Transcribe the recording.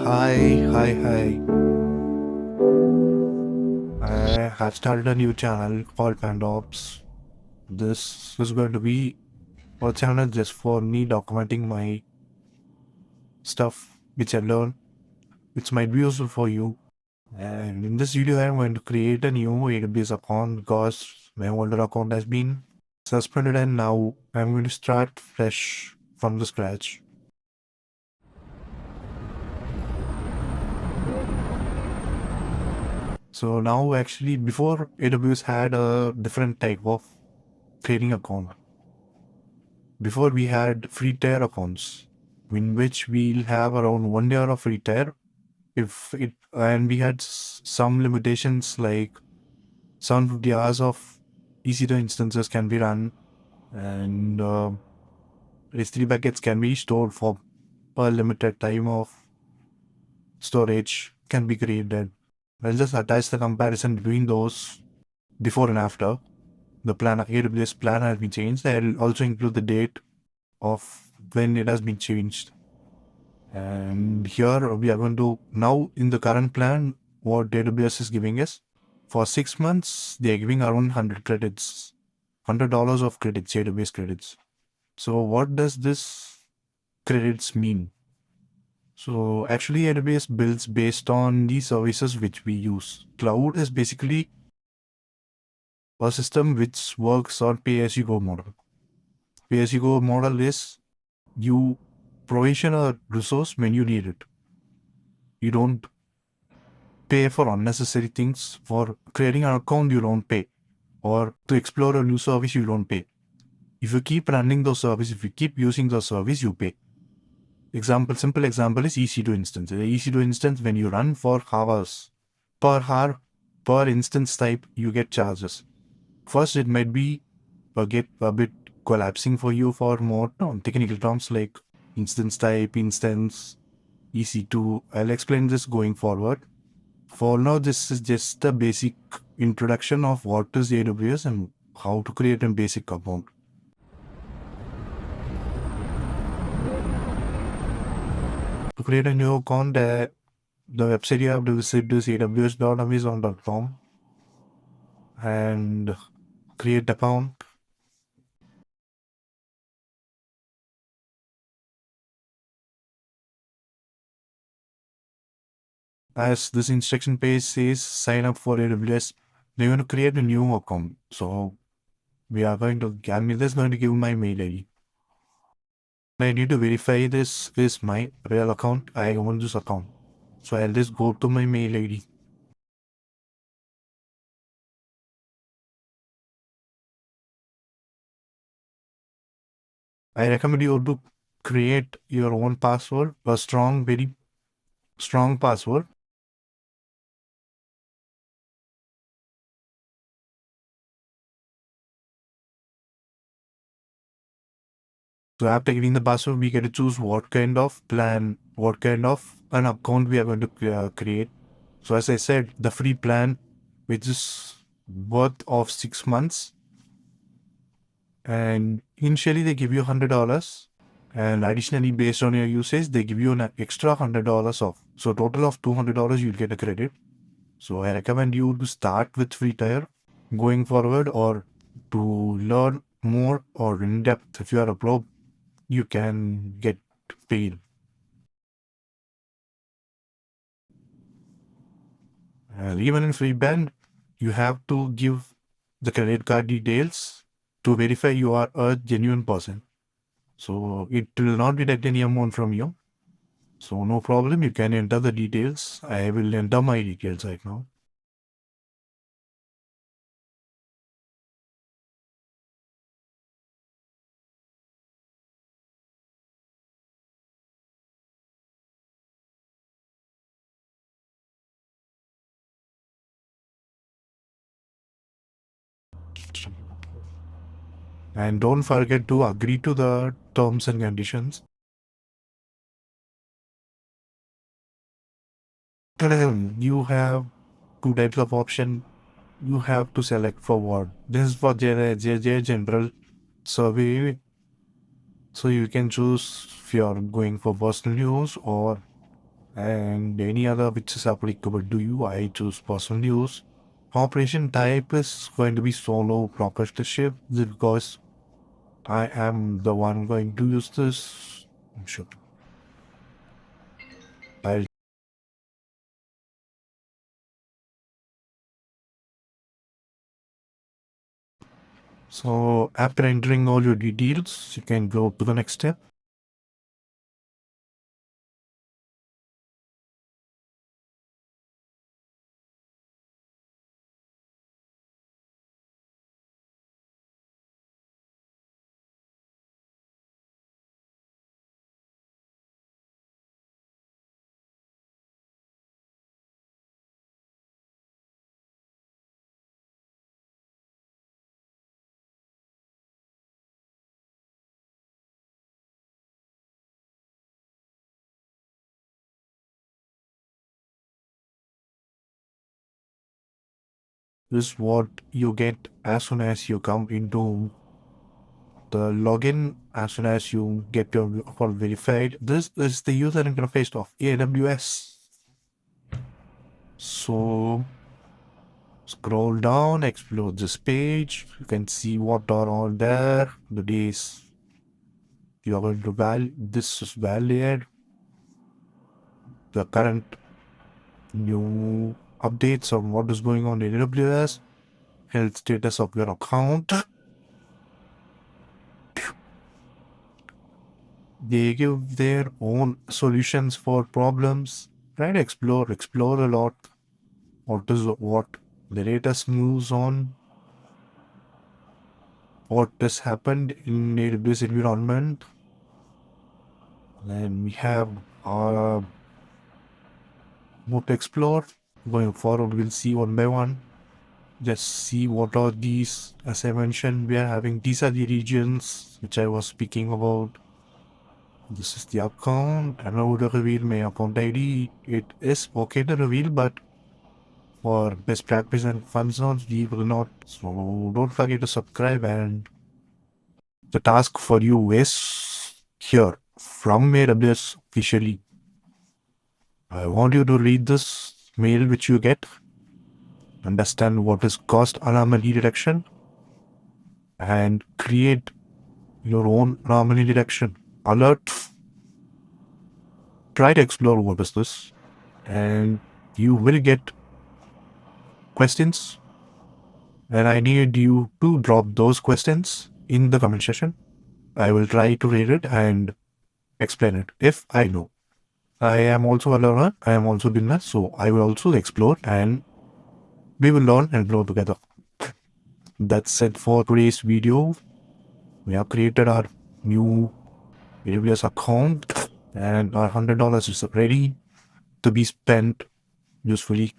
Hi. I have started a new channel called PandaOps. This is going to be a channel just for me documenting my stuff which I learned, which might be useful for you. And in this video, I'm going to create a new AWS account because my older account has been suspended and now I'm going to start fresh from the scratch. So now actually before AWS had a different type of creating account. Before we had free tier accounts in which we'll have around 1 year of free tier if it and we had some limitations like 750 hours of EC2 instances can be run and S3 buckets can be stored for a limited time of storage can be created. I'll just attach the comparison between those before and after. The plan AWS plan has been changed. I'll also include the date of when it has been changed. And here we are going to, now in the current plan, what AWS is giving us, for 6 months, they are giving around 100 credits, $100 of credits, AWS credits. So what does this credits mean? So actually AWS builds based on the services which we use. Cloud is basically a system which works on pay-as-you-go model. Pay-as-you-go model is you provision a resource when you need it. You don't pay for unnecessary things. For creating an account, you don't pay. Or to explore a new service, you don't pay. If you keep running those services, if you keep using those service, you pay. Simple example is EC2 instance. The EC2 instance, when you run for hours, per per instance type, you get charges. First, it might be get a bit collapsing for you for more technical terms like instance type, instance, EC2. I'll explain this going forward. For now, this is just a basic introduction of what is AWS and how to create a basic account. To create a new account, the website you have to visit is aws.amazon.com and create account. As this instruction page says, sign up for AWS. They're going to create a new account. So we are going to, I'm just going to give my mail ID. I need to verify this is my real account. I own this account. So I'll just go to my mail ID. I recommend you to create your own password, a strong, very strong password. So after giving the password, we get to choose what kind of plan, what kind of an account we are going to create. So as I said, the free plan, which is worth of 6 months. And initially they give you $100. And additionally, based on your usage, they give you an extra $100 off. So total of $200, you'll get a credit. So I recommend you to start with free tier going forward, or to learn more or in depth. If you are a pro, you can get paid. And even in free band, you have to give the credit card details to verify you are a genuine person. So it will not deduct any amount from you. So no problem, you can enter the details. I will enter my details right now. And don't forget to agree to the terms and conditions. You have two types of option. You have to select for what. This is for general survey. So you can choose if you are going for personal use or and any other which is applicable to you. I choose personal use. Operation type is going to be solo proprietorship because I am the one going to use this. Sure. I'll So after entering all your details, you can go to the next step. This is what you get as soon as you come into the login, as soon as you get your account verified. This is the user interface of AWS. So scroll down, explore this page. You can see what are all there. The days you are going to this is valid. The current new updates on what is going on in AWS, health status of your account. They give their own solutions for problems. Try to explore a lot. What the latest news on what has happened in AWS environment. And we have more to explore. Going forward, we'll see one by one. Just see what are these. As I mentioned, we are having these are the regions which I was speaking about. This is the account. I know to reveal my account ID. It is okay to reveal, but for best practice and fun zones, we will not. So don't forget to subscribe. And the task for you is here from AWS officially. I want you to read this mail which you get, understand what is cost anomaly detection, and create your own anomaly detection alert. Try to explore what is this, and you will get questions. And I need you to drop those questions in the comment section. I will try to read it and explain it if I know. I am also a learner. I am also a beginner, so I will also explore and we will learn and grow together. That's it for today's video. We have created our new AWS account and our $100 is ready to be spent usefully.